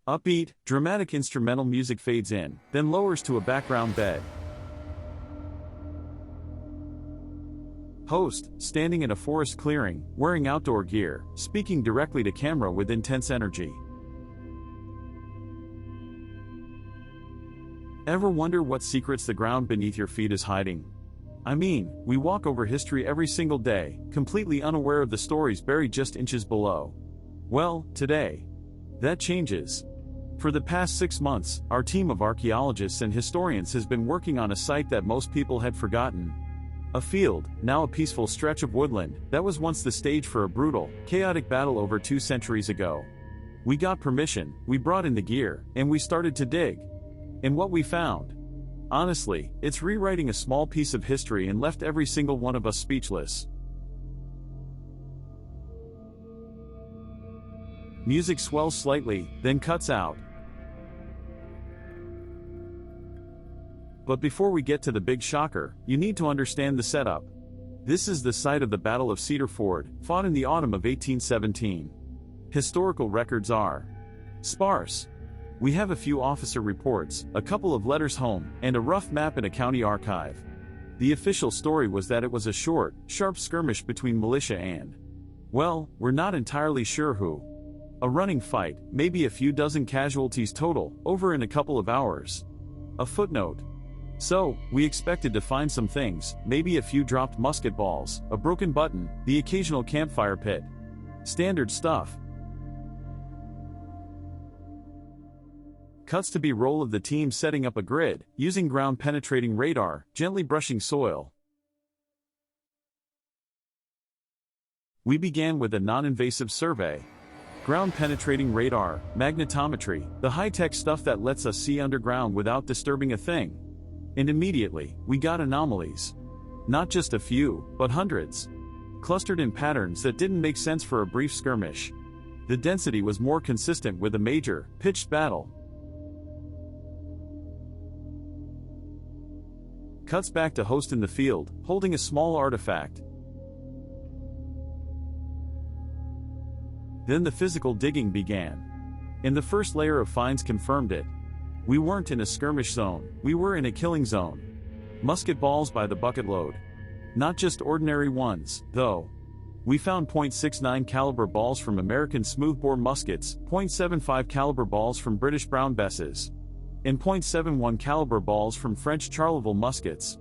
Upbeat, dramatic instrumental music fades in, then lowers to a background bed. Host, standing in a forest clearing, wearing outdoor gear, speaking directly to camera with intense energy. Ever wonder what secrets the ground beneath your feet is hiding? I mean, we walk over history every single day, completely unaware of the stories buried just inches below. Well, today, that changes. For the past 6 months, our team of archaeologists and historians has been working on a site that most people had forgotten. A field, now a peaceful stretch of woodland, that was once the stage for a brutal, chaotic battle over 2 centuries ago. We got permission, we brought in the gear, and we started to dig. And what we found? Honestly, it's rewriting a small piece of history and left every single one of us speechless. Music swells slightly, then cuts out. But before we get to the big shocker, you need to understand the setup. This is the site of the Battle of Cedar Ford, fought in the autumn of 1817. Historical records are sparse. We have a few officer reports, a couple of letters home, and a rough map in a county archive. The official story was that it was a short, sharp skirmish between militia and, well, we're not entirely sure who. A running fight, maybe a few dozen casualties total, over in a couple of hours. A footnote. So, we expected to find some things, maybe a few dropped musket balls, a broken button, the occasional campfire pit. Standard stuff. Cuts to B-roll of the team setting up a grid, using ground-penetrating radar, gently brushing soil. We began with a non-invasive survey. Ground-penetrating radar, magnetometry, the high-tech stuff that lets us see underground without disturbing a thing. And immediately, we got anomalies. Not just a few, but hundreds. Clustered in patterns that didn't make sense for a brief skirmish. The density was more consistent with a major, pitched battle. Cuts back to Host in the field, holding a small artifact. Then the physical digging began. And the first layer of finds confirmed it. We weren't in a skirmish zone, we were in a killing zone. Musket balls by the bucket load. Not just ordinary ones, though. We found .69 caliber balls from American smoothbore muskets, .75 caliber balls from British brown besses, and .71 caliber balls from French Charleville muskets.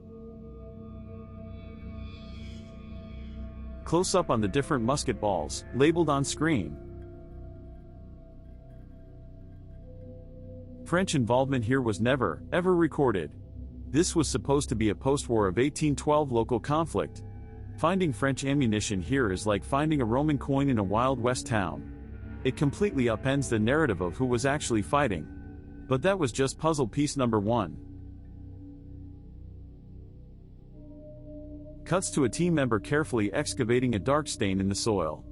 Close up on the different musket balls, labeled on screen. French involvement here was never, ever recorded. This was supposed to be a post-war of 1812 local conflict. Finding French ammunition here is like finding a Roman coin in a Wild West town. It completely upends the narrative of who was actually fighting. But that was just puzzle piece number 1. Cuts to a team member carefully excavating a dark stain in the soil.